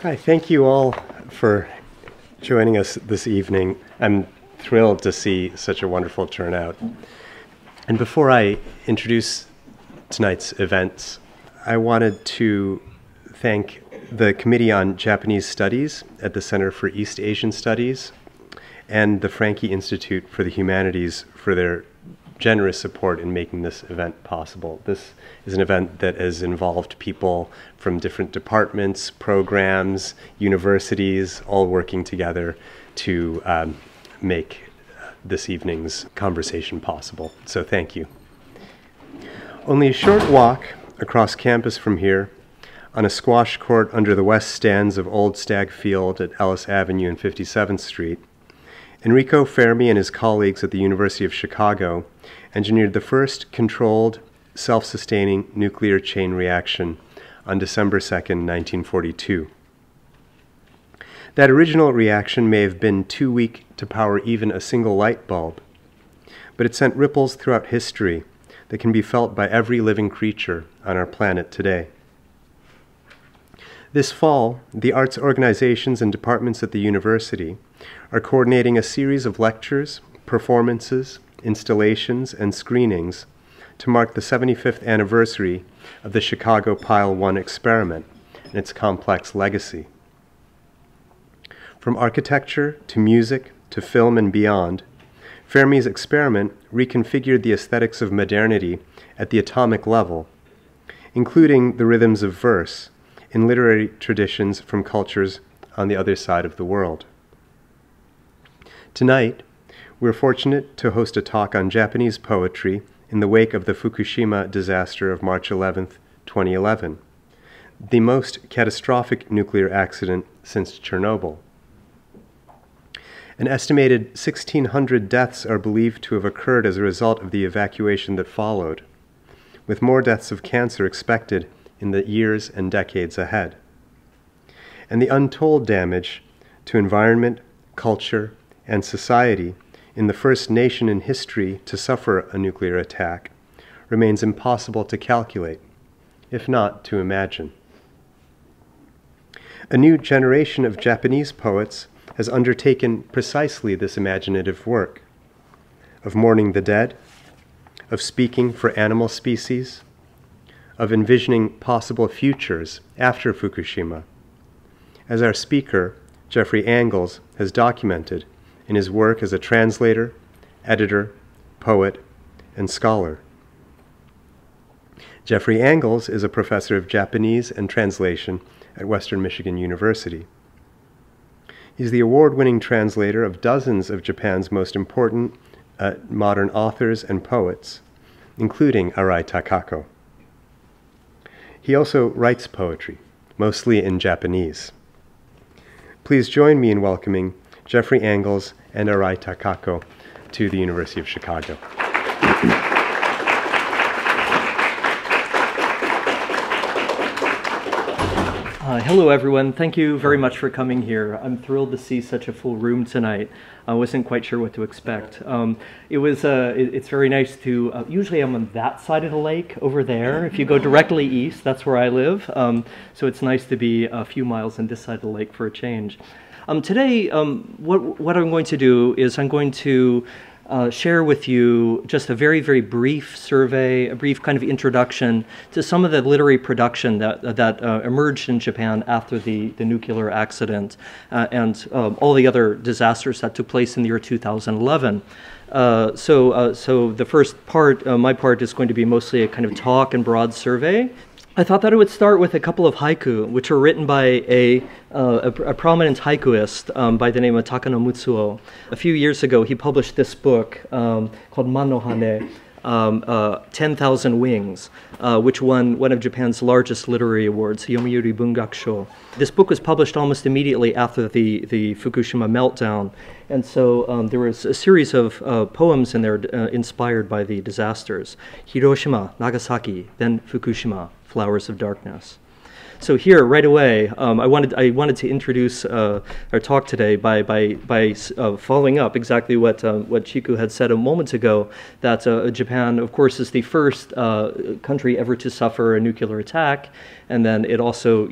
Hi, thank you all for joining us this evening. I'm thrilled to see such a wonderful turnout. And before I introduce tonight's events, I wanted to thank the Committee on Japanese Studies at the Center for East Asian Studies and the Franke Institute for the Humanities for their generous support in making this event possible. This is an event that has involved people from different departments, programs, universities, all working together to make this evening's conversation possible. So thank you. Only a short walk across campus from here, on a squash court under the west stands of Old Stag Field at Ellis Avenue and 57th Street, Enrico Fermi and his colleagues at the University of Chicago engineered the first controlled, self-sustaining nuclear chain reaction on December 2nd, 1942. That original reaction may have been too weak to power even a single light bulb, but it sent ripples throughout history that can be felt by every living creature on our planet today. This fall, the arts organizations and departments at the university are coordinating a series of lectures, performances, installations, and screenings to mark the 75th anniversary of the Chicago Pile 1 experiment and its complex legacy. From architecture to music to film and beyond, Fermi's experiment reconfigured the aesthetics of modernity at the atomic level, including the rhythms of verse in literary traditions from cultures on the other side of the world. Tonight, we're fortunate to host a talk on Japanese poetry in the wake of the Fukushima disaster of March 11th, 2011, the most catastrophic nuclear accident since Chernobyl. An estimated 1,600 deaths are believed to have occurred as a result of the evacuation that followed, with more deaths of cancer expected in the years and decades ahead. And the untold damage to environment, culture, and society in the first nation in history to suffer a nuclear attack remains impossible to calculate, if not to imagine. A new generation of Japanese poets has undertaken precisely this imaginative work of mourning the dead, of speaking for animal species, of envisioning possible futures after Fukushima, as our speaker, Jeffrey Angles, has documented in his work as a translator, editor, poet, and scholar. Jeffrey Angles is a professor of Japanese and translation at Western Michigan University. He's the award-winning translator of dozens of Japan's most important modern authors and poets, including Arai Takako. He also writes poetry, mostly in Japanese. Please join me in welcoming Jeffrey Angles and Arai Takako to the University of Chicago. Hello, everyone. Thank you very much for coming here. I'm thrilled to see such a full room tonight. I wasn't quite sure what to expect. It's very nice to, usually I'm on that side of the lake over there. If you go directly east, that's where I live. So it's nice to be a few miles on this side of the lake for a change. Today, what I'm going to do is I'm going to share with you just a very, very brief survey, a brief kind of introduction to some of the literary production that emerged in Japan after the nuclear accident and all the other disasters that took place in the year 2011. So the first part, my part, is going to be mostly a kind of talk and broad survey. I thought that I would start with a couple of haiku, which were written by a prominent haikuist by the name of Takano Mutsuo. A few years ago, he published this book called Man no Hane, 10,000 Wings, which won one of Japan's largest literary awards, Yomiuri Bungakusho. This book was published almost immediately after the Fukushima meltdown, and so there was a series of poems in there inspired by the disasters. Hiroshima, Nagasaki, then Fukushima, Flowers of Darkness. So here, right away, I wanted to introduce our talk today by following up exactly what Chiku had said a moment ago, that Japan, of course, is the first country ever to suffer a nuclear attack, and then it also,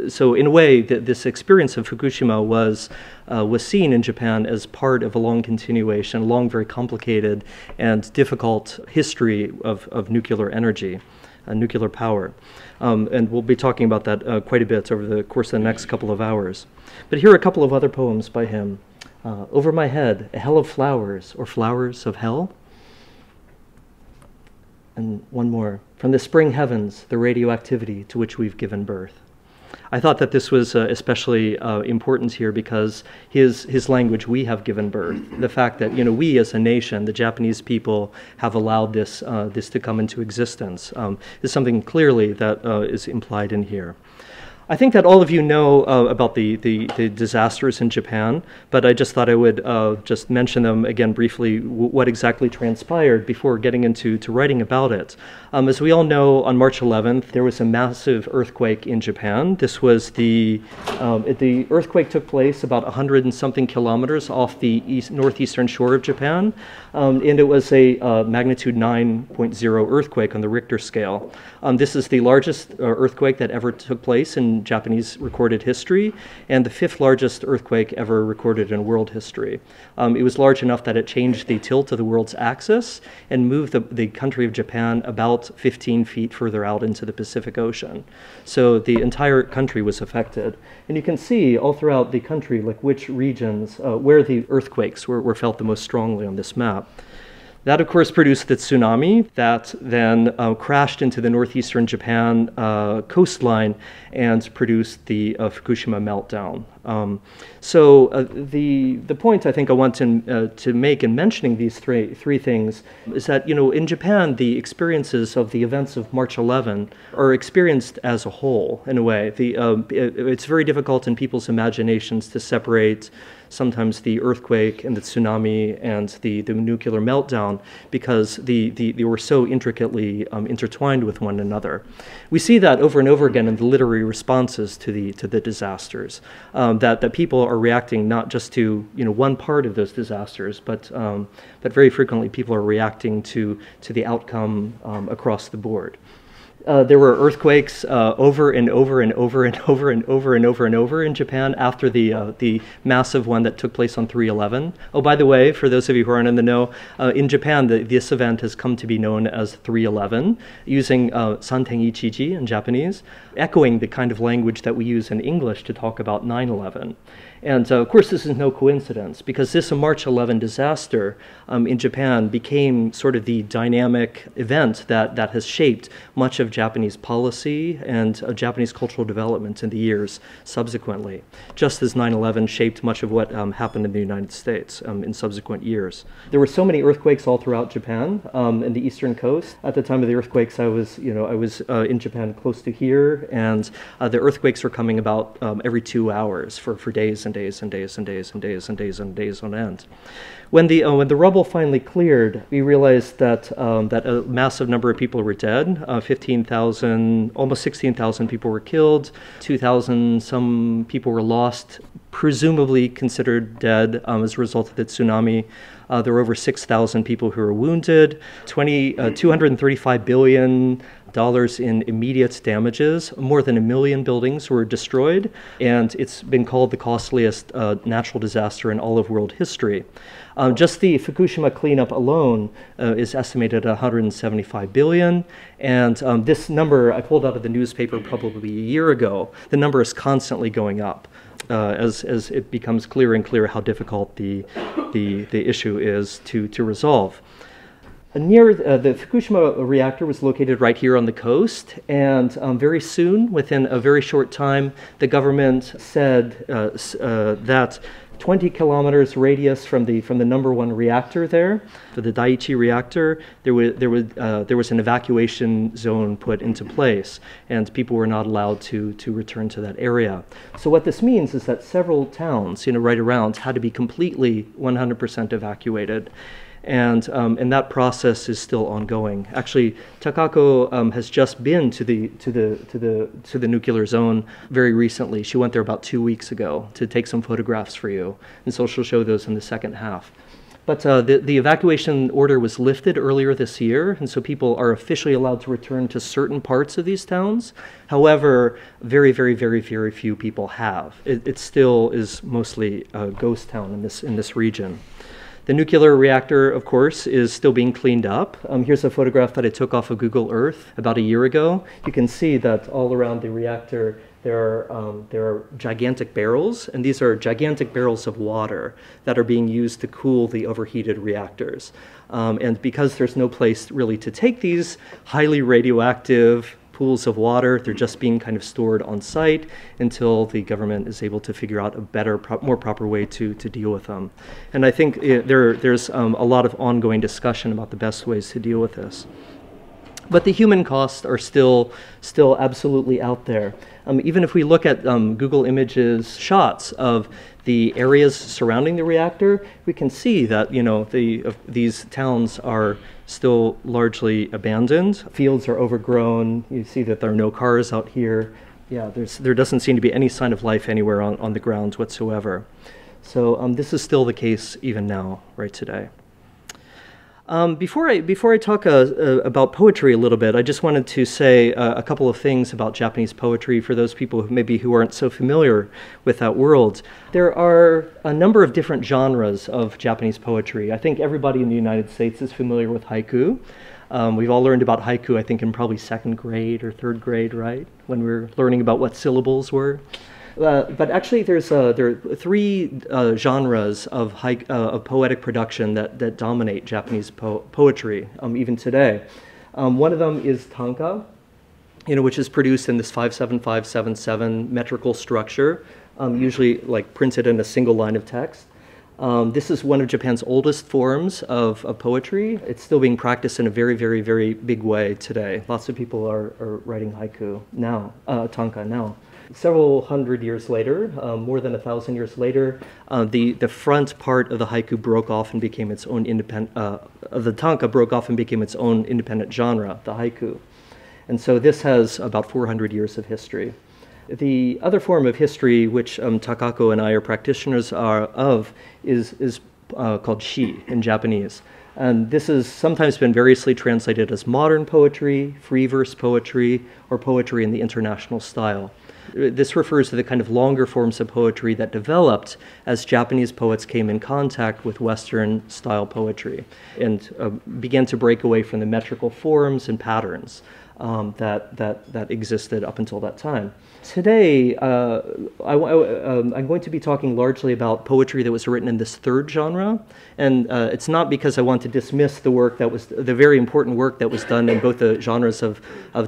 so in a way, this experience of Fukushima was seen in Japan as part of a long continuation, a long, very complicated and difficult history of nuclear energy, nuclear power. And we'll be talking about that quite a bit over the course of the next couple of hours. But here are a couple of other poems by him. Over My Head, A Hell of Flowers, or Flowers of Hell. And one more. From the Spring Heavens, the radioactivity to which we've given birth. I thought that this was especially important here because his language, we have given birth. The fact that we as a nation, the Japanese people, have allowed this to come into existence is something clearly that is implied in here. I think that all of you know about the disasters in Japan, but I just thought I would just mention them again briefly, what exactly transpired before getting into writing about it. As we all know, on March 11th, there was a massive earthquake in Japan. This was the earthquake took place about 100 and something kilometers off the northeastern shore of Japan, and it was a magnitude 9.0 earthquake on the Richter scale. This is the largest earthquake that ever took place in Japanese recorded history, and the 5th largest earthquake ever recorded in world history. It was large enough that it changed the tilt of the world's axis and moved the country of Japan about 15 feet further out into the Pacific Ocean. So the entire country was affected. And you can see all throughout the country like which regions, where the earthquakes were felt the most strongly on this map. That, of course, produced the tsunami that then crashed into the northeastern Japan coastline and produced the Fukushima meltdown. So the point I think I want to make in mentioning these three things is that, in Japan, the experiences of the events of March 11 are experienced as a whole, in a way. It's very difficult in people's imaginations to separate sometimes the earthquake and the tsunami and the nuclear meltdown because they were so intricately intertwined with one another. We see that over and over again in the literary responses to the disasters, that people are reacting not just to one part of those disasters, but very frequently people are reacting to the outcome across the board. There were earthquakes over and over and over and over and over and over and over in Japan after the massive one that took place on 3/11. Oh, by the way, for those of you who aren't in the know, in Japan, this event has come to be known as 3/11, using Santen Ichiji in Japanese, echoing the kind of language that we use in English to talk about 9/11. And of course, this is no coincidence, because this March 11 disaster in Japan became sort of the dynamic event that has shaped much of Japanese policy and Japanese cultural development in the years subsequently, just as 9/11 shaped much of what happened in the United States in subsequent years. There were so many earthquakes all throughout Japan in the eastern coast. At the time of the earthquakes, I was in Japan close to here, and the earthquakes were coming about every 2 hours for days and days and days and days and days and days and days on end. When the rubble finally cleared, we realized that a massive number of people were dead. 15,000, almost 16,000 people were killed. 2,000 some people were lost, presumably considered dead as a result of the tsunami. There were over 6,000 people who were wounded. $235 billion in immediate damages. More than 1 million buildings were destroyed, and it's been called the costliest natural disaster in all of world history. Just the Fukushima cleanup alone is estimated at $175 billion, and this number I pulled out of the newspaper probably a year ago. The number is constantly going up as it becomes clearer and clearer how difficult the issue is to resolve. Near the Fukushima reactor was located right here on the coast, and very soon, within a very short time, the government said that 20 kilometers radius from the number 1 reactor there, for the Daiichi reactor, there was an evacuation zone put into place, and people were not allowed to return to that area. So what this means is that several towns, right around, had to be completely 100% evacuated. And that process is still ongoing. Actually, Takako has just been to the nuclear zone very recently. She went there about 2 weeks ago to take some photographs for you, and so she'll show those in the second half. But the evacuation order was lifted earlier this year, and so people are officially allowed to return to certain parts of these towns. However, very, very, very, very few people have. It still is mostly a ghost town in this region. The nuclear reactor, of course, is still being cleaned up. Here's a photograph that I took off of Google Earth about a year ago. You can see that all around the reactor there are gigantic barrels, and these are gigantic barrels of water that are being used to cool the overheated reactors. And because there's no place really to take these highly radioactive pools of water, they're just being kind of stored on site until the government is able to figure out a better, more proper way to deal with them. And I think there's a lot of ongoing discussion about the best ways to deal with this. But the human costs are still absolutely out there. Even if we look at Google Images shots of the areas surrounding the reactor, we can see that these towns are still largely abandoned. Fields are overgrown. You see that there are no cars out here. Yeah, there doesn't seem to be any sign of life anywhere on the grounds whatsoever. So this is still the case even now, right today. Before I talk about poetry a little bit, I just wanted to say a couple of things about Japanese poetry for those people who aren't so familiar with that world. There are a number of different genres of Japanese poetry. I think everybody in the United States is familiar with haiku. We've all learned about haiku, I think, in probably 2nd grade or 3rd grade, right? When we were learning about what syllables were. But actually, there are 3 genres of poetic production that dominate Japanese poetry even today. One of them is tanka, which is produced in this 5-7-5-7-7 metrical structure, usually like printed in a single line of text. This is one of Japan's oldest forms of poetry. It's still being practiced in a very, very, very big way today. Lots of people are writing haiku now, tanka now. Several hundred years later, more than 1,000 years later, the front part of the haiku broke off and became its own independent. The tanka broke off and became its own independent genre, the haiku, and so this has about 400 years of history. The other form of history, which Takako and I are practitioners of, is called shi in Japanese. And this has sometimes been variously translated as modern poetry, free verse poetry, or poetry in the international style. This refers to the kind of longer forms of poetry that developed as Japanese poets came in contact with Western style poetry and began to break away from the metrical forms and patterns that existed up until that time. Today, I'm going to be talking largely about poetry that was written in this 3rd genre, and it's not because I want to dismiss the very important work that was done in both the genres of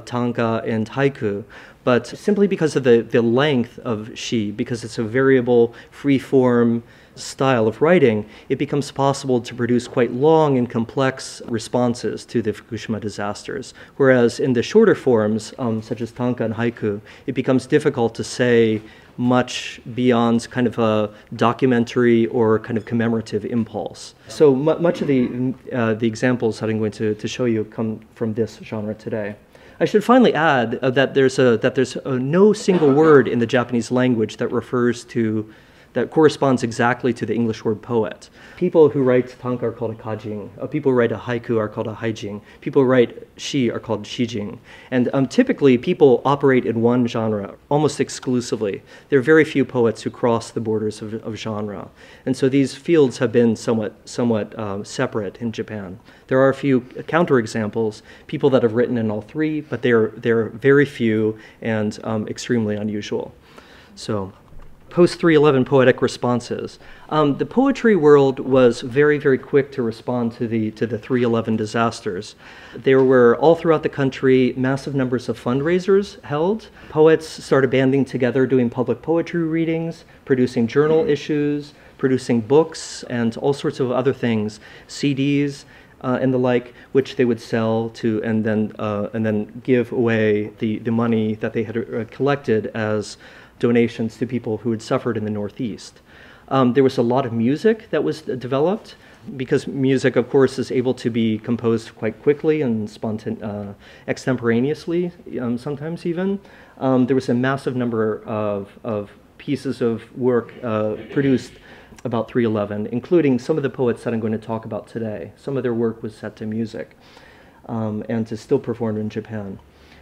tanka and haiku, but simply because of the length of shi, because it's a variable, free-form style of writing, it becomes possible to produce quite long and complex responses to the Fukushima disasters. Whereas in the shorter forms, such as tanka and haiku, it becomes difficult to say much beyond kind of a documentary or kind of commemorative impulse. So much of the examples that I'm going to show you come from this genre today. I should finally add that there's no single word in the Japanese language that corresponds exactly to the English word poet. People who write tanka are called a kajin. People who write a haiku are called a haijin. People who write shi are called shijin. And typically, people operate in one genre almost exclusively. There are very few poets who cross the borders of genre. And so these fields have been somewhat separate in Japan. There are a few counterexamples, people that have written in all 3, but they're very few and extremely unusual. So, post-3/11 poetic responses. The poetry world was very, very quick to respond to the 3/11 disasters. There were, all throughout the country, massive numbers of fundraisers held. Poets started banding together, doing public poetry readings, producing journal issues, producing books, and all sorts of other things, CDs, and the like, which they would sell to and then give away the money that they had collected as donations to people who had suffered in the Northeast. There was a lot of music that was developed. because music, of course, is able to be composed quite quickly and extemporaneously, sometimes even. There was a massive number of pieces of work produced about 311, including some of the poets that I'm going to talk about today. Some of their work was set to music and is still performed in Japan.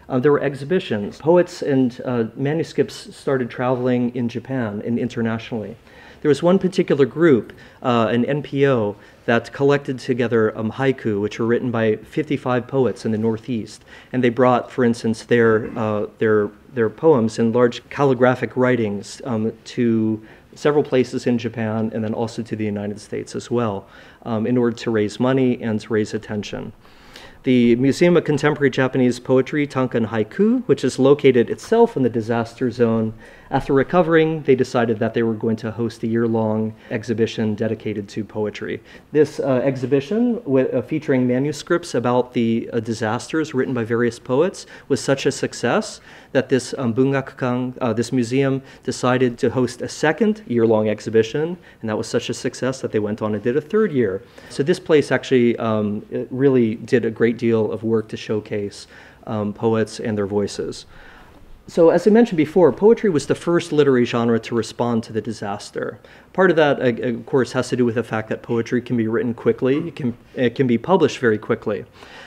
There were exhibitions. Poets and manuscripts started traveling in Japan and internationally. There was one particular group, an NPO, that collected together haiku, which were written by 55 poets in the Northeast. And they brought, for instance, their poems in large calligraphic writings to several places in Japan and then also to the United States as well, in order to raise money and to raise attention. The Museum of Contemporary Japanese Poetry, Tanka and Haiku, which is located itself in the disaster zone, after recovering, they decided that they were going to host a year-long exhibition dedicated to poetry. This exhibition, featuring manuscripts about the disasters written by various poets, was such a success that this bungakukan, this museum, decided to host a second year-long exhibition, and that was such a success that they went on and did a third year. So this place actually really did a great deal of work to showcase poets and their voices. So as I mentioned before, poetry was the first literary genre to respond to the disaster. Part of that, of course, has to do with the fact that poetry can be written quickly, it can be published very quickly.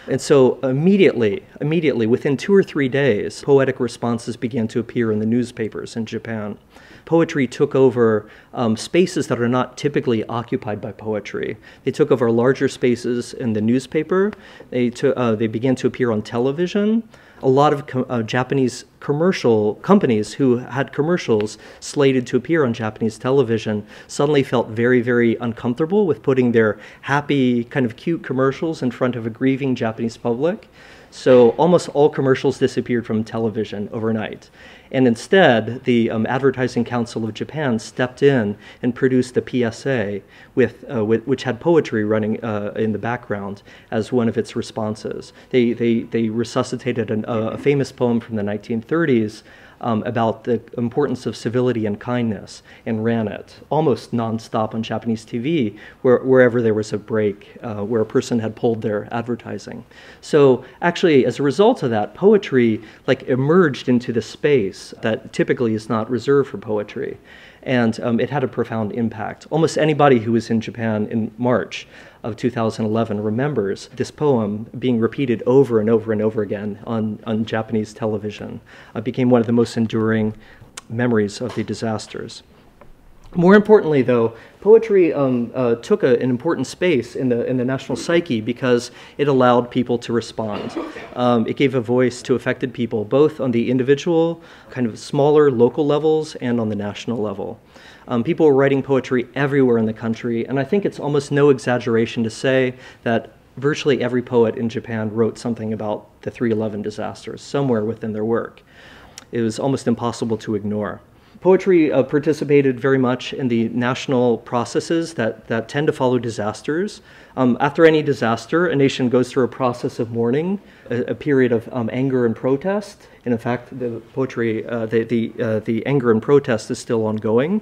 And so immediately, within 2 or 3 days, poetic responses began to appear in the newspapers in Japan. Poetry took over spaces that are not typically occupied by poetry. They took over larger spaces in the newspaper. They began to appear on television. A lot of Japanese commercial companies who had commercials slated to appear on Japanese television suddenly felt very, very uncomfortable with putting their happy, kind of cute commercials in front of a grieving Japanese public. So almost all commercials disappeared from television overnight. And instead, the Advertising Council of Japan stepped in and produced a PSA which had poetry running in the background as one of its responses. They resuscitated a famous poem from the 1930s about the importance of civility and kindness, and ran it almost nonstop on Japanese TV wherever there was a break, where a person had pulled their advertising. So actually, as a result of that, poetry emerged into the space that typically is not reserved for poetry. And it had a profound impact. Almost anybody who was in Japan in March of 2011 remembers this poem being repeated over and over and over again on Japanese television. It became one of the most enduring memories of the disasters. More importantly, though, poetry took an important space in the national psyche because it allowed people to respond. It gave a voice to affected people, both on the individual, kind of smaller local levels, and on the national level. People were writing poetry everywhere in the country, and I think it's almost no exaggeration to say that virtually every poet in Japan wrote something about the 311 disasters somewhere within their work. It was almost impossible to ignore. Poetry participated very much in the national processes that tend to follow disasters. After any disaster, a nation goes through a process of mourning, a period of anger and protest. And in fact, the poetry, the anger and protest is still ongoing.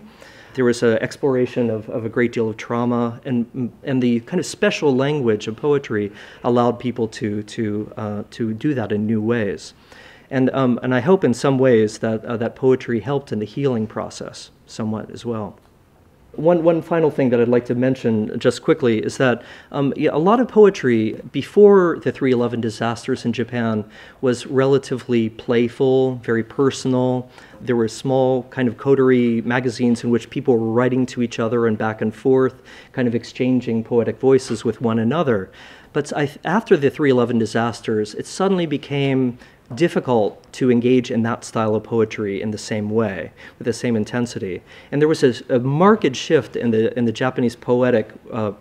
There was an exploration of a great deal of trauma, and the kind of special language of poetry allowed people to do that in new ways. And I hope in some ways that poetry helped in the healing process somewhat as well. One final thing that I'd like to mention just quickly is that a lot of poetry before the 311 disasters in Japan was relatively playful, very personal. There were small kind of coterie magazines in which people were writing to each other and back and forth, kind of exchanging poetic voices with one another. But after the 311 disasters, it suddenly became difficult to engage in that style of poetry in the same way, with the same intensity. And there was a marked shift in the Japanese poetic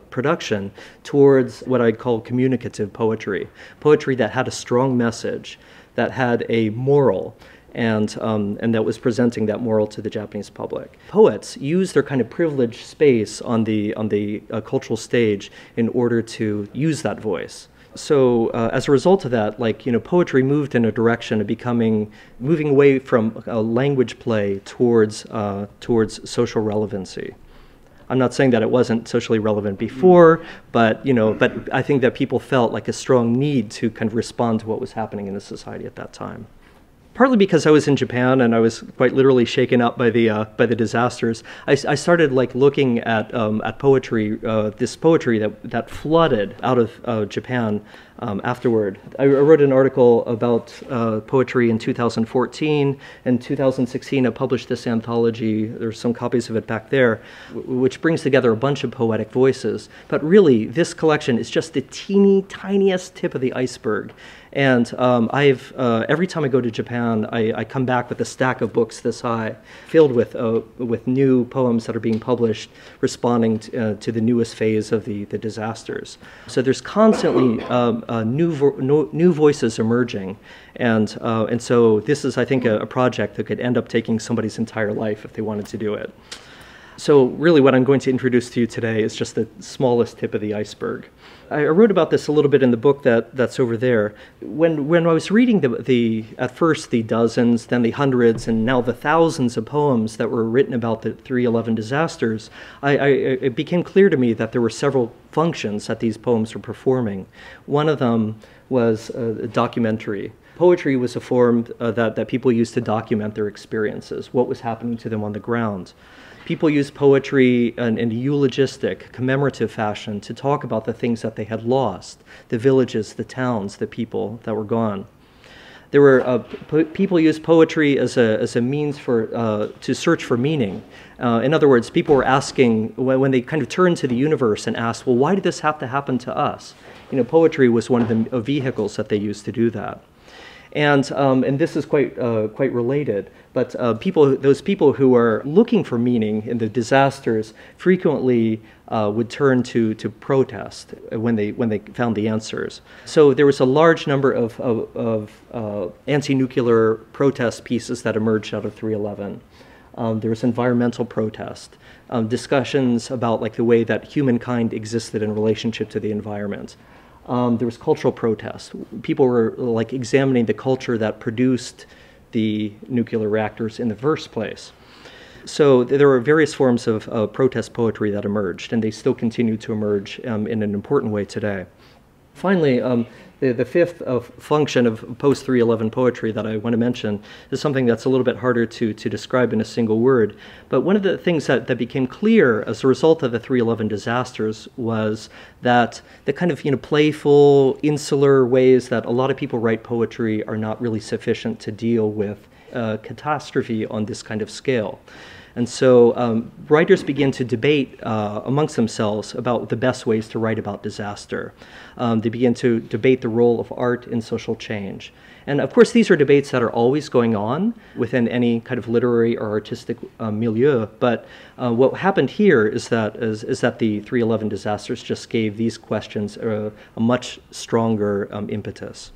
production towards what I'd call communicative poetry. Poetry that had a strong message, that had a moral, and that was presenting that moral to the Japanese public. Poets use their kind of privileged space on the cultural stage in order to use that voice. So as a result of that, poetry moved in a direction of moving away from language play towards social relevancy. I'm not saying that it wasn't socially relevant before, but but I think that people felt like a strong need to kind of respond to what was happening in the society at that time. Partly because I was in Japan and I was quite literally shaken up by the disasters. I started like looking at poetry, this poetry that flooded out of Japan afterward. I wrote an article about poetry in 2014. In 2016, I published this anthology. There's some copies of it back there, which brings together a bunch of poetic voices. But really, this collection is just the teeny tiniest tip of the iceberg. And every time I go to Japan, I come back with a stack of books this high, filled with new poems that are being published, responding to the newest phase of the disasters. So there's constantly new voices emerging, and so this is, I think, a project that could end up taking somebody's entire life if they wanted to do it. So really what I'm going to introduce to you today is just the smallest tip of the iceberg. I wrote about this a little bit in the book that's over there. When I was reading at first the dozens, then the hundreds, and now the thousands of poems that were written about the 3/11 disasters, it became clear to me that there were several functions that these poems were performing. One of them was a documentary. Poetry was a form that people used to document their experiences, what was happening to them on the ground. People used poetry in a eulogistic, commemorative fashion to talk about the things that they had lost, the villages, the towns, the people that were gone. There were people used poetry as a means to search for meaning. In other words, people were asking, when they kind of turned to the universe and asked, well, why did this have to happen to us? Poetry was one of the vehicles that they used to do that. And this is quite related, but those people who are looking for meaning in the disasters frequently would turn to protest when they found the answers. So there was a large number of anti-nuclear protest pieces that emerged out of 3/11. There was environmental protest, discussions about like the way that humankind existed in relationship to the environment. There was cultural protest. People were like examining the culture that produced the nuclear reactors in the first place. So there were various forms of protest poetry that emerged, and they still continue to emerge in an important way today. Finally, the fifth function of post-3/11 poetry that I want to mention is something that's a little bit harder to describe in a single word. But one of the things that became clear as a result of the 3/11 disasters was that the kind of playful, insular ways that a lot of people write poetry are not really sufficient to deal with catastrophe on this kind of scale. And so writers begin to debate amongst themselves about the best ways to write about disaster. They begin to debate the role of art in social change. And of course, these are debates that are always going on within any kind of literary or artistic milieu. But what happened here is that the 3/11 disasters just gave these questions a much stronger impetus.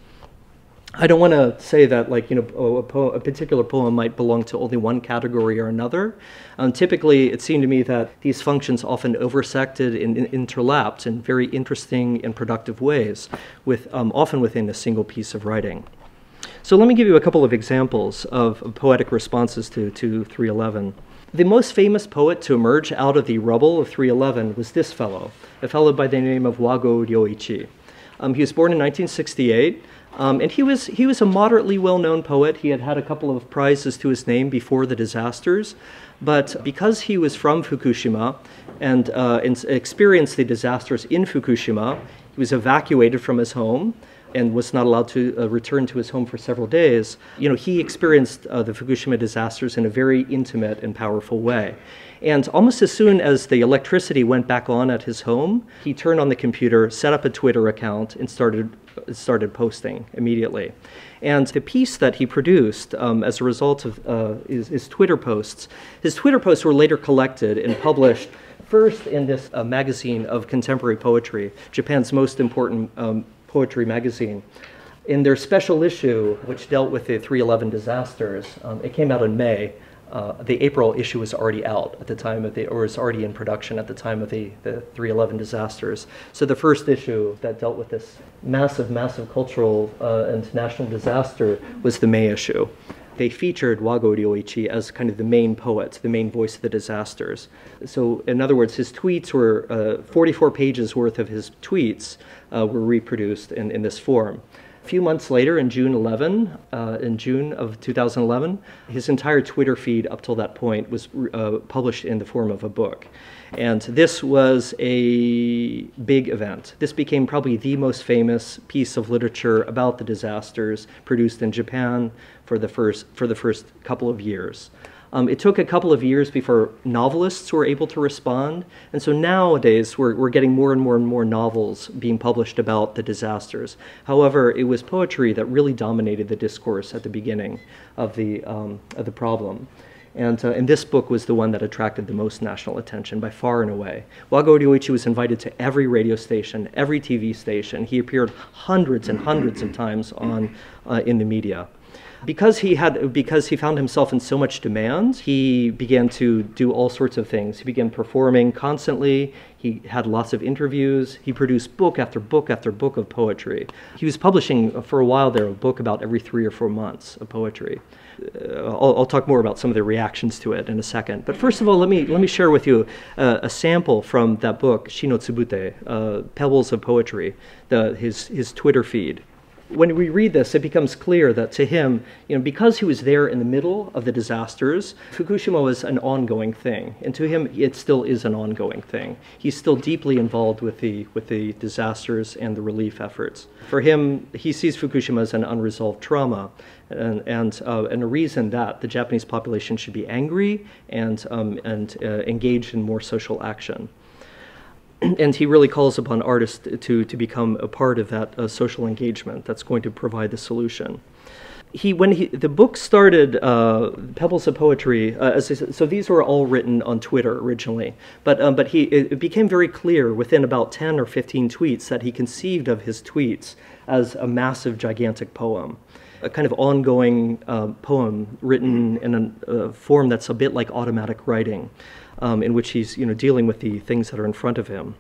I don't want to say that a particular poem might belong to only one category or another. Typically, it seemed to me that these functions often intersected and interlapped in very interesting and productive ways, often within a single piece of writing. So let me give you a couple of examples of poetic responses to 3/11. The most famous poet to emerge out of the rubble of 3/11 was this fellow, a fellow by the name of Lago de Ichi. He was born in 1968. And he was a moderately well-known poet. He had a couple of prizes to his name before the disasters, but because he was from Fukushima and experienced the disasters in Fukushima, he was evacuated from his home and was not allowed to return to his home for several days. He experienced the Fukushima disasters in a very intimate and powerful way. And almost as soon as the electricity went back on at his home, he turned on the computer, set up a Twitter account, and started posting immediately. And the piece that he produced as a result of his Twitter posts were later collected and published first in this magazine of contemporary poetry, Japan's most important poetry magazine. In their special issue, which dealt with the 3/11 disasters, it came out in May. The April issue was already out at the time or was already in production at the time of the 3/11 disasters. So the first issue that dealt with this massive cultural and national disaster was the May issue. they featured Lago de Ichi as kind of the main poet, the main voice of the disasters. So in other words, his tweets were, 44 pages worth of his tweets were reproduced in this form. A few months later, in June of 2011, his entire Twitter feed up till that point was published in the form of a book. And this was a big event. This became probably the most famous piece of literature about the disasters produced in Japan for the first couple of years. It took a couple of years before novelists were able to respond, and so nowadays we're getting more and more novels being published about the disasters. However, it was poetry that really dominated the discourse at the beginning of the problem. And this book was the one that attracted the most national attention by far and away. Lago de Ichi was invited to every radio station, every TV station. He appeared hundreds and hundreds of times in the media. Because he found himself in so much demand, he began to do all sorts of things. He began performing constantly. He had lots of interviews. He produced book after book after book of poetry. He was publishing for a while there a book about every 3 or 4 months of poetry. I'll talk more about some of the reactions to it in a second. But first of all, let me share with you a sample from that book, Shi no Tsubute, Pebbles of Poetry, his Twitter feed. When we read this, it becomes clear that to him, because he was there in the middle of the disasters, Fukushima was an ongoing thing, and to him, it still is an ongoing thing. He's still deeply involved with the disasters and the relief efforts. For him, he sees Fukushima as an unresolved trauma, and a reason that the Japanese population should be angry and engaged in more social action. And he really calls upon artists to become a part of that social engagement that's going to provide the solution. When the book started, Pebbles of Poetry, so these were all written on Twitter originally, but it became very clear within about 10 or 15 tweets that he conceived of his tweets as a massive, gigantic poem, a kind of ongoing poem written in a form that's a bit like automatic writing. In which he's dealing with the things that are in front of him.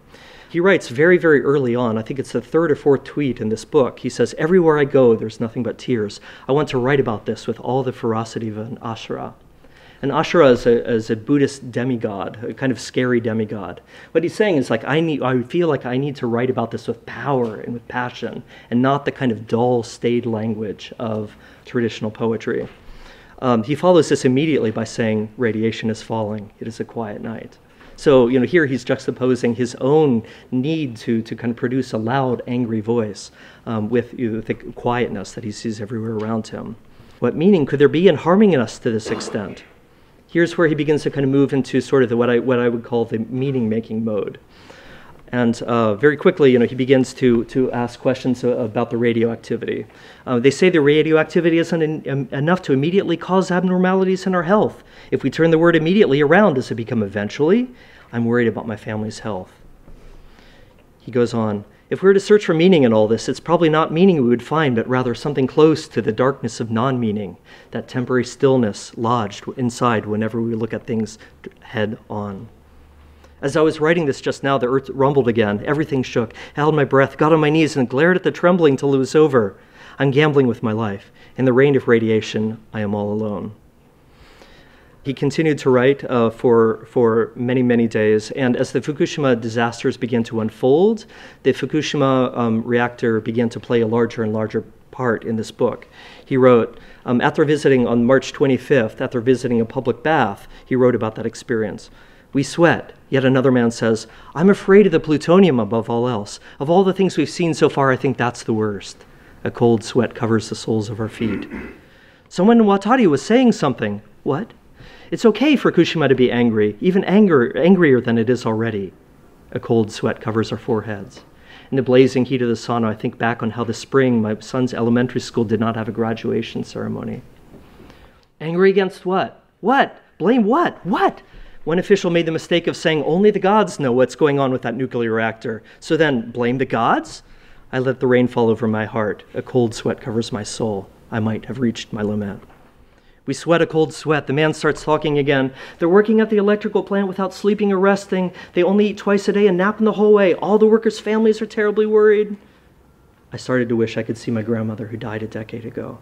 He writes very, very early on, I think it's the 3rd or 4th tweet in this book, he says, "Everywhere I go, there's nothing but tears. I want to write about this with all the ferocity of an Ashura." An Ashura is a Buddhist demigod, a kind of scary demigod. What he's saying is like, I feel like I need to write about this with power and with passion, and not the kind of dull, staid language of traditional poetry. He follows this immediately by saying, "Radiation is falling. It is a quiet night." So, here he's juxtaposing his own need to kind of produce a loud, angry voice with the quietness that he sees everywhere around him. What meaning could there be in harming us to this extent? Here's where he begins to kind of move into sort of what I would call the meaning-making mode. And very quickly, he begins to ask questions about the radioactivity. They say the radioactivity isn't enough to immediately cause abnormalities in our health. If we turn the word immediately around, does it become eventually? I'm worried about my family's health. He goes on, if we were to search for meaning in all this, it's probably not meaning we would find, but rather something close to the darkness of non-meaning, that temporary stillness lodged inside whenever we look at things head on. As I was writing this just now, the earth rumbled again. Everything shook. I held my breath, got on my knees, and glared at the trembling till it was over. I'm gambling with my life. In the rain of radiation, I am all alone. He continued to write for many, many days, and as the Fukushima disasters began to unfold, the Fukushima reactor began to play a larger and larger part in this book. He wrote, after visiting on March 25th, after visiting a public bath, he wrote about that experience. We sweat. Yet another man says, I'm afraid of the plutonium above all else. Of all the things we've seen so far, I think that's the worst. A cold sweat covers the soles of our feet. Someone in Watari was saying something. What? It's okay for Fukushima to be angry, even angrier than it is already. A cold sweat covers our foreheads. In the blazing heat of the sauna, I think back on how this spring my son's elementary school did not have a graduation ceremony. Angry against what? What? Blame what? What? One official made the mistake of saying only the gods know what's going on with that nuclear reactor. So then, blame the gods? I let the rain fall over my heart. A cold sweat covers my soul. I might have reached my lament. We sweat a cold sweat. The man starts talking again. They're working at the electrical plant without sleeping or resting. They only eat twice a day and nap in the whole way. All the workers' families are terribly worried. I started to wish I could see my grandmother who died a decade ago.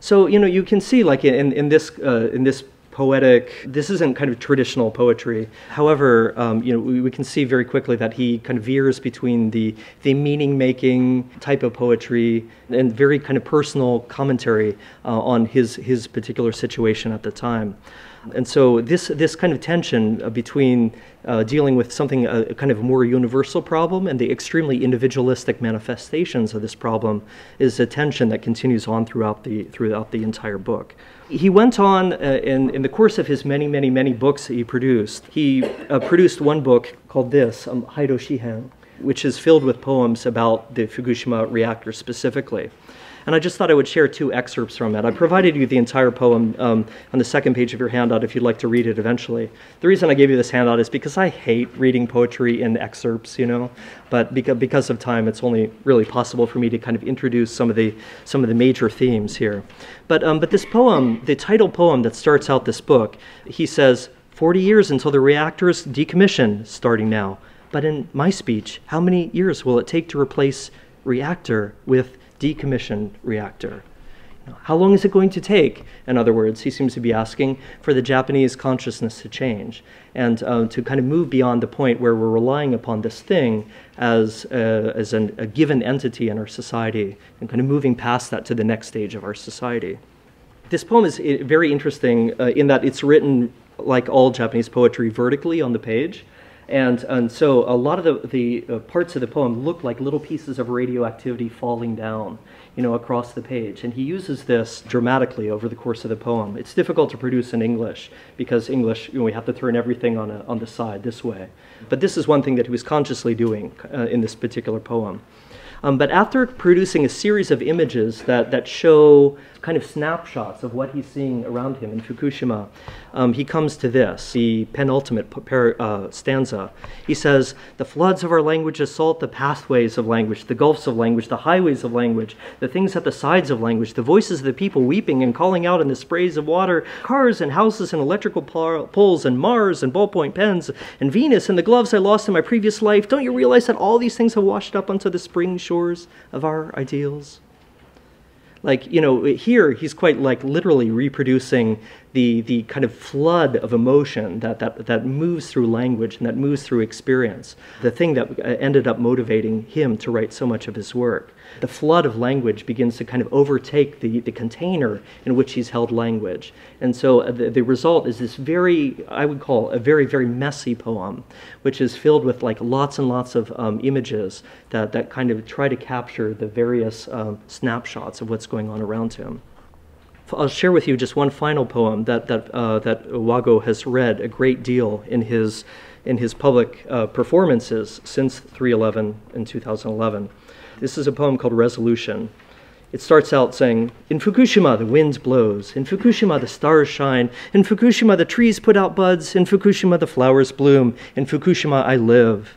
So, you can see like in this poetic, this isn't kind of traditional poetry. However, we can see very quickly that he kind of veers between the meaning-making type of poetry and very kind of personal commentary on his particular situation at the time. And so this kind of tension between dealing with something, a kind of more universal problem, and the extremely individualistic manifestations of this problem is a tension that continues on throughout the entire book. He went on in the course of his many books that he produced. He produced one book called this, Haido Sheehan, which is filled with poems about the Fukushima reactor specifically. And I just thought I would share two excerpts from it. I provided you the entire poem on the second page of your handout if you'd like to read it eventually. The reason I gave you this handout is because I hate reading poetry in excerpts, but because of time, it's only really possible for me to kind of introduce some of the major themes here. But this poem, the title poem that starts out this book, he says, 40 years until the reactor is decommissioned, starting now. But in my speech, how many years will it take to replace reactor with decommissioned reactor? How long is it going to take, in other words, he seems to be asking, for the Japanese consciousness to change and to kind of move beyond the point where we're relying upon this thing as a given entity in our society and kind of moving past that to the next stage of our society. This poem is very interesting in that it's written, like all Japanese poetry, vertically on the page. And so a lot of the parts of the poem look like little pieces of radioactivity falling down, across the page. And he uses this dramatically over the course of the poem. It's difficult to produce in English because English, we have to turn everything on the side this way. But this is one thing that he was consciously doing in this particular poem. But after producing a series of images that show kind of snapshots of what he's seeing around him in Fukushima, he comes to this, the penultimate stanza. He says, "The floods of our language assault the pathways of language, the gulfs of language, the highways of language, the things at the sides of language, the voices of the people weeping and calling out in the sprays of water, cars and houses and electrical poles and Mars and ballpoint pens and Venus and the gloves I lost in my previous life. Don't you realize that all these things have washed up onto the spring shores of our ideals?" Like, here he's quite like literally reproducing the kind of flood of emotion that moves through language and that moves through experience, the thing that ended up motivating him to write so much of his work. The flood of language begins to kind of overtake the container in which he's held language. And so the result is this I would call a very messy poem, which is filled with like lots and lots of images that kind of try to capture the various snapshots of what's going on around him. I'll share with you just one final poem that Wago has read a great deal in his public performances since 3/11 in 2011. This is a poem called Resolution. It starts out saying, "In Fukushima the wind blows, in Fukushima the stars shine, in Fukushima the trees put out buds, in Fukushima the flowers bloom, in Fukushima I live.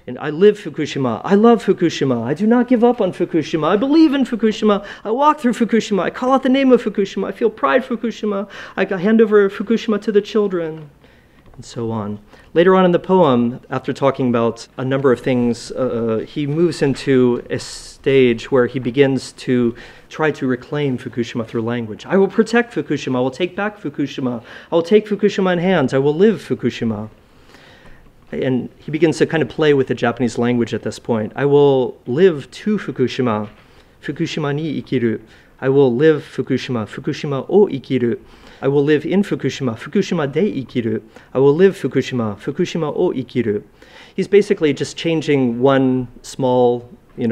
And I live Fukushima, I love Fukushima, I do not give up on Fukushima, I believe in Fukushima, I walk through Fukushima, I call out the name of Fukushima, I feel pride for Fukushima, I hand over Fukushima to the children," and so on. Later on in the poem, after talking about a number of things, he moves into a stage where he begins to try to reclaim Fukushima through language. "I will protect Fukushima, I will take back Fukushima, I will take Fukushima in hands, I will live Fukushima." And he begins to kind of play with the Japanese language at this point. "I will live to Fukushima, Fukushima ni ikiru. I will live Fukushima, Fukushima o ikiru. I will live in Fukushima, Fukushima de ikiru. I will live Fukushima, Fukushima o ikiru." He's basically just changing one small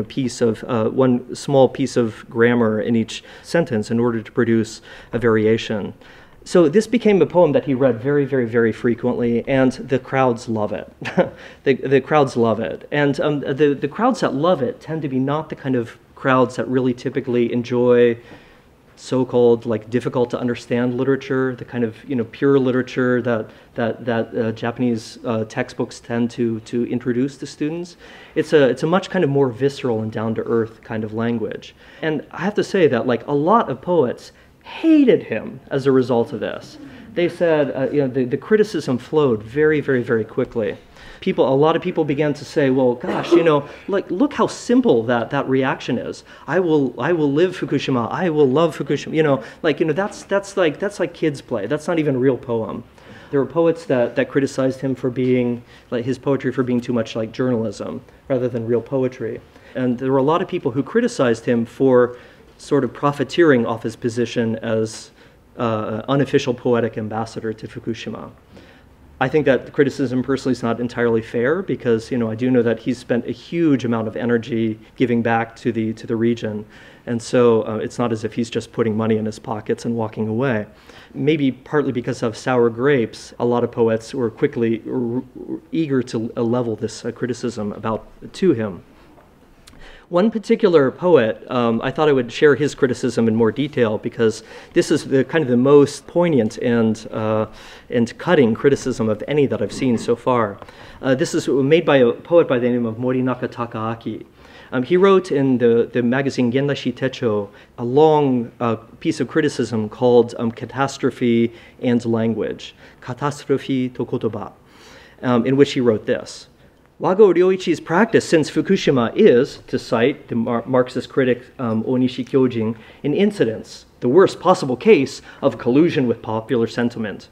piece of grammar in each sentence in order to produce a variation. So this became a poem that he read very frequently, and the crowds love it. the crowds love it. And the crowds that love it tend to be not the kind of crowds that really typically enjoy so-called like difficult to understand literature, the kind of pure literature that Japanese textbooks tend to introduce to students. It's a much kind of more visceral and down-to-earth kind of language. And I have to say that like a lot of poets hated him as a result of this. They said, the criticism flowed very quickly. a lot of people began to say, well, gosh, like, look how simple that reaction is. I will live Fukushima. I will love Fukushima. That's like kids play. That's not even a real poem. There were poets that criticized him for being, like, his poetry for being too much like journalism rather than real poetry. And there were a lot of people who criticized him for sort of profiteering off his position as unofficial poetic ambassador to Fukushima. I think that the criticism personally is not entirely fair because, I do know that he's spent a huge amount of energy giving back to the region. And so it's not as if he's just putting money in his pockets and walking away. Maybe partly because of sour grapes, a lot of poets were eager to level this criticism to him. One particular poet, I thought I would share his criticism in more detail because this is kind of the most poignant and cutting criticism of any that I've seen so far. This is made by a poet by the name of Arai Takako. He wrote in the magazine Gendashi Techo a long piece of criticism called Catastrophe and Language, Catastrophe to Kotoba, in which he wrote this. Lago de Ichi's practice since Fukushima is, to cite the Marxist critic Onishi Kyojin, an incidence, the worst possible case of collusion with popular sentiment.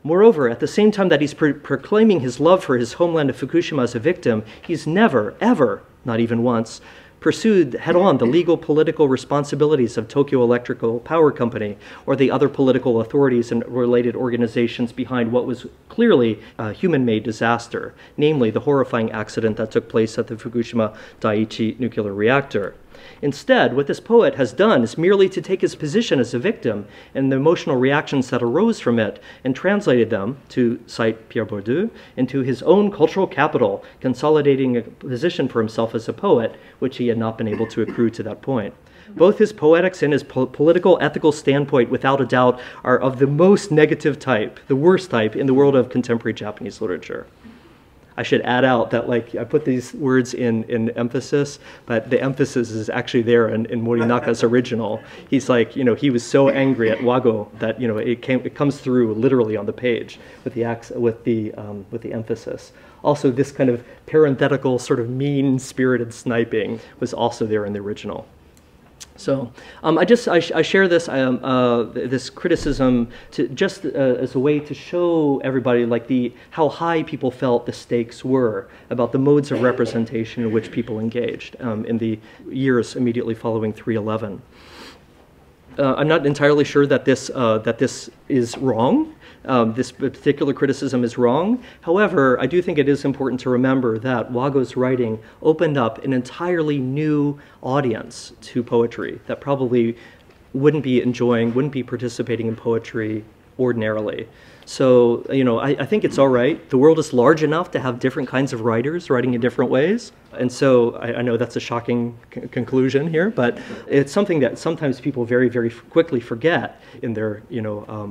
Moreover, at the same time that he's proclaiming his love for his homeland of Fukushima as a victim, he's never, ever, not even once, pursued head-on the legal political responsibilities of Tokyo Electrical Power Company or the other political authorities and related organizations behind what was clearly a human-made disaster, namely the horrifying accident that took place at the Fukushima Daiichi nuclear reactor. Instead, what this poet has done is merely to take his position as a victim and the emotional reactions that arose from it and translated them, to cite Pierre Bourdieu, into his own cultural capital, consolidating a position for himself as a poet, which he had not been able to accrue to that point. Both his poetics and his political, ethical standpoint, without a doubt, are of the most negative type, the worst type in the world of contemporary Japanese literature. I should add out that, like, I put these words in emphasis, but the emphasis is actually there in Morinaka's original. He's like, he was so angry at Wago that, it comes through literally on the page with the emphasis. Also, this kind of parenthetical, sort of mean-spirited sniping was also there in the original. So I share this this criticism just as a way to show everybody how high people felt the stakes were about the modes of representation in which people engaged in the years immediately following 3/11. I'm not entirely sure that this is wrong. This particular criticism is wrong. However, I do think it is important to remember that Wago's writing opened up an entirely new audience to poetry that probably wouldn't be participating in poetry ordinarily. So, I think it's all right. The world is large enough to have different kinds of writers writing in different ways. And so I know that's a shocking conclusion here, but it's something that sometimes people very, very quickly forget in their,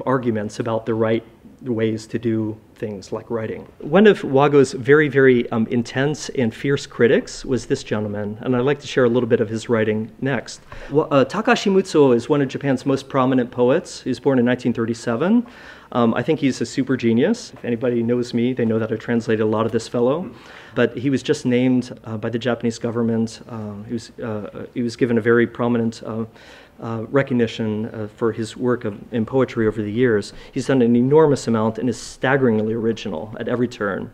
arguments about the right ways to do things like writing. One of Wago's very, very intense and fierce critics was this gentleman, and I'd like to share a little bit of his writing next. Takashi Mutsuo is one of Japan's most prominent poets. He was born in 1937. I think he's a super genius. If anybody knows me, they know that I translated a lot of this fellow. But he was just named by the Japanese government. He was given a very prominent recognition for his work in poetry over the years. He's done an enormous amount and is staggeringly original at every turn.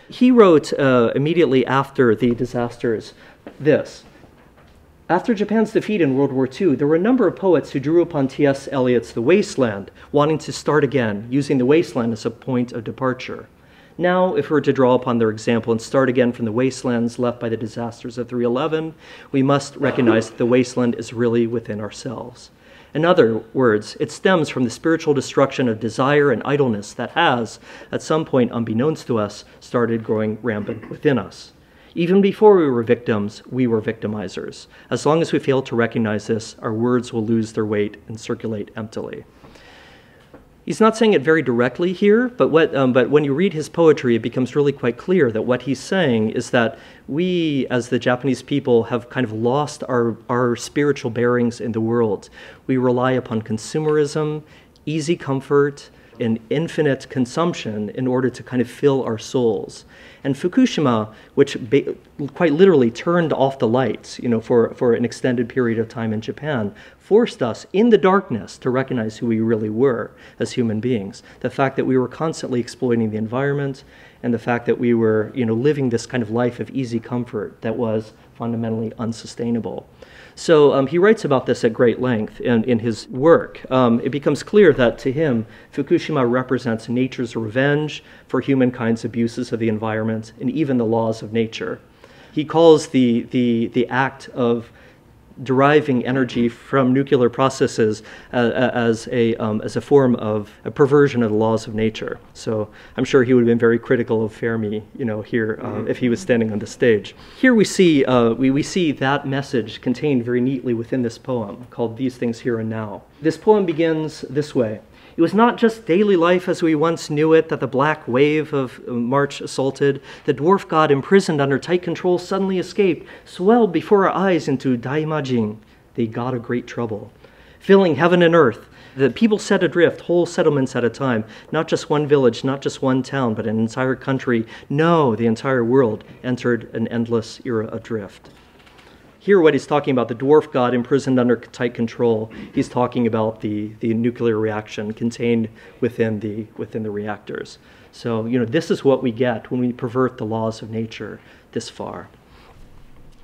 He wrote immediately after the disasters this. After Japan's defeat in World War II, there were a number of poets who drew upon T.S. Eliot's The Wasteland, wanting to start again, using the wasteland as a point of departure. Now, if we were to draw upon their example and start again from the wastelands left by the disasters of 3/11, we must recognize that the wasteland is really within ourselves. In other words, it stems from the spiritual destruction of desire and idleness that has, at some point unbeknownst to us, started growing rampant within us. Even before we were victims, we were victimizers. As long as we fail to recognize this, our words will lose their weight and circulate emptily. He's not saying it very directly here, but when you read his poetry, it becomes really quite clear that what he's saying is that we, as the Japanese people, have kind of lost our spiritual bearings in the world. We rely upon consumerism, easy comfort, an infinite consumption in order to kind of fill our souls. And Fukushima, which quite literally turned off the lights, for an extended period of time in Japan, forced us in the darkness to recognize who we really were as human beings. The fact that we were constantly exploiting the environment, and the fact that we were, living this kind of life of easy comfort that was fundamentally unsustainable. So he writes about this at great length in his work. It becomes clear that to him, Fukushima represents nature's revenge for humankind's abuses of the environment and even the laws of nature. He calls the act of deriving energy from nuclear processes as a form of a perversion of the laws of nature. So I'm sure he would have been very critical of Fermi, here if he was standing on the stage. Here we see we see that message contained very neatly within this poem called "These Things Here and Now." This poem begins this way. It was not just daily life as we once knew it that the black wave of March assaulted. The dwarf god imprisoned under tight control suddenly escaped, swelled before our eyes into Daimajin, the god of great trouble. Filling heaven and earth, the people set adrift, whole settlements at a time, not just one village, not just one town, but an entire country, no, the entire world entered an endless era adrift. Here, what he's talking about, the dwarf god imprisoned under tight control, he's talking about the nuclear reaction contained within the reactors. So, this is what we get when we pervert the laws of nature this far.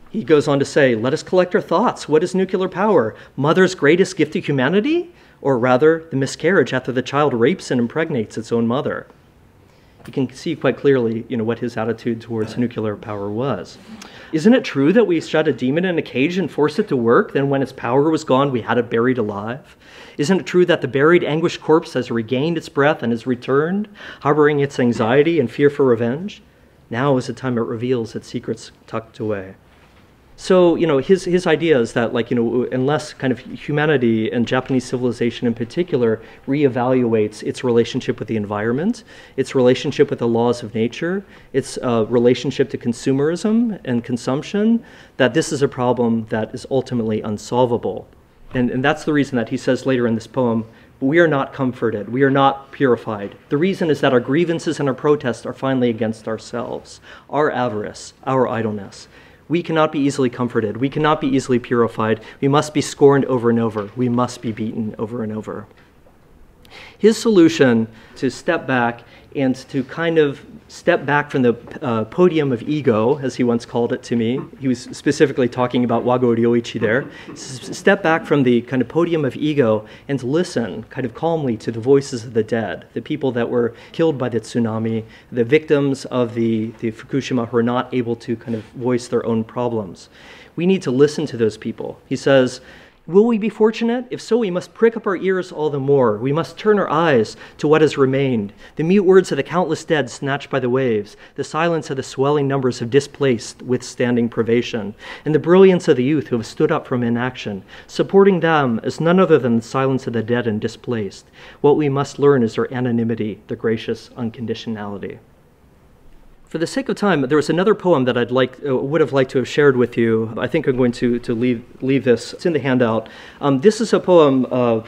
He goes on to say, let us collect our thoughts. What is nuclear power? Mother's greatest gift to humanity? Or rather, the miscarriage after the child rapes and impregnates its own mother? You can see quite clearly, what his attitude towards nuclear power was. Isn't it true that we shut a demon in a cage and forced it to work? Then when its power was gone, we had it buried alive? Isn't it true that the buried, anguished corpse has regained its breath and has returned, harboring its anxiety and fear for revenge? Now is the time it reveals its secrets tucked away. So, his idea is that, unless kind of humanity and Japanese civilization in particular reevaluates its relationship with the environment, its relationship with the laws of nature, its relationship to consumerism and consumption, that this is a problem that is ultimately unsolvable. And that's the reason that he says later in this poem, we are not comforted, we are not purified. The reason is that our grievances and our protests are finally against ourselves, our avarice, our idleness. We cannot be easily comforted. We cannot be easily purified. We must be scorned over and over. We must be beaten over and over. His solution to step back and to kind of step back from the podium of ego, as he once called it to me. He was specifically talking about Lago de Ichi there. Step back from the kind of podium of ego and listen kind of calmly to the voices of the dead, the people that were killed by the tsunami, the victims of the Fukushima who are not able to kind of voice their own problems. We need to listen to those people. He says, will we be fortunate? If so, we must prick up our ears all the more. We must turn our eyes to what has remained. The mute words of the countless dead snatched by the waves, the silence of the swelling numbers of displaced withstanding privation, and the brilliance of the youth who have stood up from inaction. Supporting them is none other than the silence of the dead and displaced. What we must learn is their anonymity, their gracious unconditionality. For the sake of time, there was another poem that would have liked to have shared with you. I think I'm going to leave this. It's in the handout. This is a poem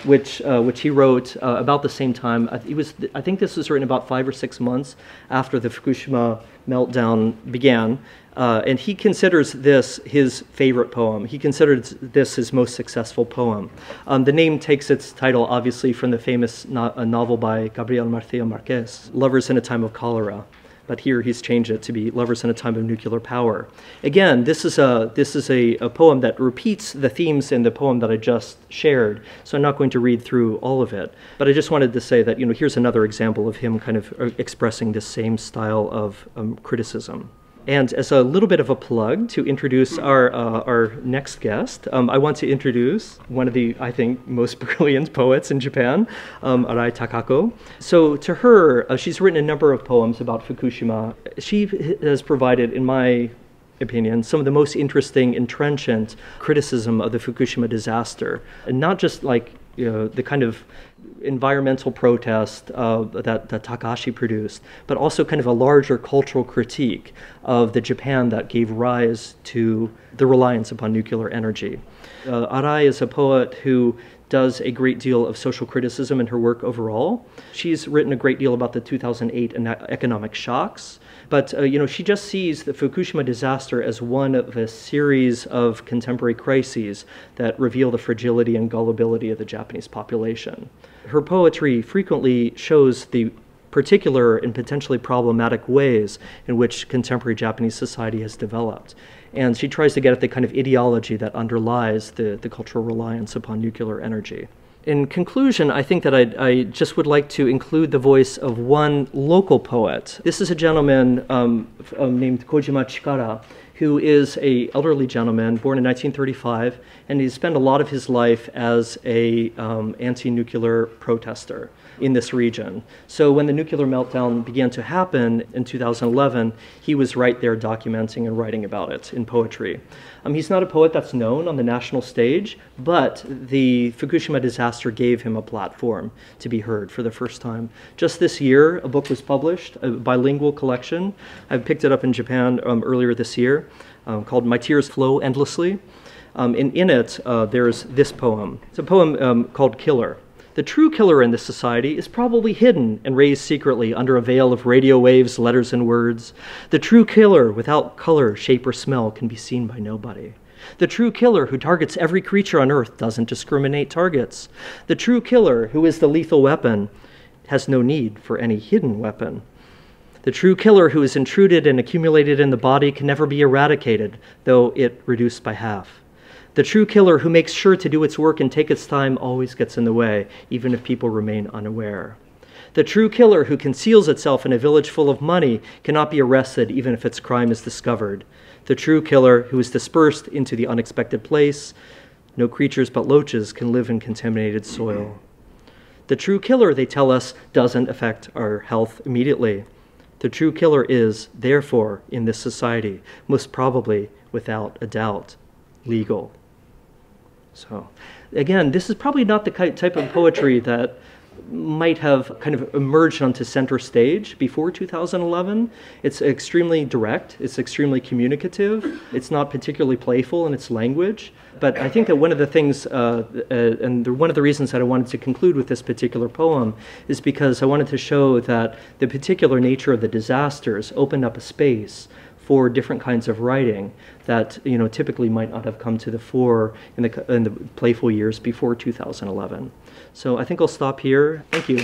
which he wrote about the same time. I think this was written about 5 or 6 months after the Fukushima meltdown began. And he considers this his favorite poem. He considers this his most successful poem. The name takes its title, obviously, from the famous novel by Gabriel García Márquez, Lovers in a Time of Cholera. But here he's changed it to be Lovers in a Time of Nuclear Power. Again, this is a poem that repeats the themes in the poem that I just shared, so I'm not going to read through all of it. But I just wanted to say that, here's another example of him kind of expressing this same style of criticism. And as a little bit of a plug to introduce our next guest, I want to introduce one of the, I think, most brilliant poets in Japan, Arai Takako. So to her, she's written a number of poems about Fukushima. She has provided, in my opinion, some of the most interesting and trenchant criticism of the Fukushima disaster. And not just the kind of environmental protest that Takahashi produced, but also kind of a larger cultural critique of the Japan that gave rise to the reliance upon nuclear energy. Arai is a poet who does a great deal of social criticism in her work overall. She's written a great deal about the 2008 economic shocks, but she just sees the Fukushima disaster as one of a series of contemporary crises that reveal the fragility and gullibility of the Japanese population. Her poetry frequently shows the particular and potentially problematic ways in which contemporary Japanese society has developed. And she tries to get at the kind of ideology that underlies the cultural reliance upon nuclear energy. In conclusion, I think that I just would like to include the voice of one local poet. This is a gentleman named Kojima Chikara, who is an elderly gentleman born in 1935, and he spent a lot of his life as a anti-nuclear protester in this region. So when the nuclear meltdown began to happen in 2011, he was right there documenting and writing about it in poetry. He's not a poet that's known on the national stage, but the Fukushima disaster gave him a platform to be heard for the first time. Just this year, a book was published, a bilingual collection. I picked it up in Japan earlier this year, called My Tears Flow Endlessly. In it, there's this poem. It's a poem called Killer. The true killer in this society is probably hidden and raised secretly under a veil of radio waves, letters, and words. The true killer, without color, shape, or smell, can be seen by nobody. The true killer who targets every creature on earth doesn't discriminate targets. The true killer, who is the lethal weapon, has no need for any hidden weapon. The true killer who is intruded and accumulated in the body can never be eradicated, though it reduced by half. The true killer who makes sure to do its work and take its time always gets in the way, even if people remain unaware. The true killer who conceals itself in a village full of money cannot be arrested even if its crime is discovered. The true killer who is dispersed into the unexpected place, no creatures but loaches can live in contaminated soil. The true killer, they tell us, doesn't affect our health immediately. The true killer is, therefore, in this society, most probably, without a doubt, legal. So, again, this is probably not the type of poetry that might have kind of emerged onto center stage before 2011. It's extremely direct, it's extremely communicative, it's not particularly playful in its language. But I think that one of the things, one of the reasons that I wanted to conclude with this particular poem is because I wanted to show that the particular nature of the disasters opened up a space for different kinds of writing that typically might not have come to the fore in the playful years before 2011. So I think I'll stop here. Thank you.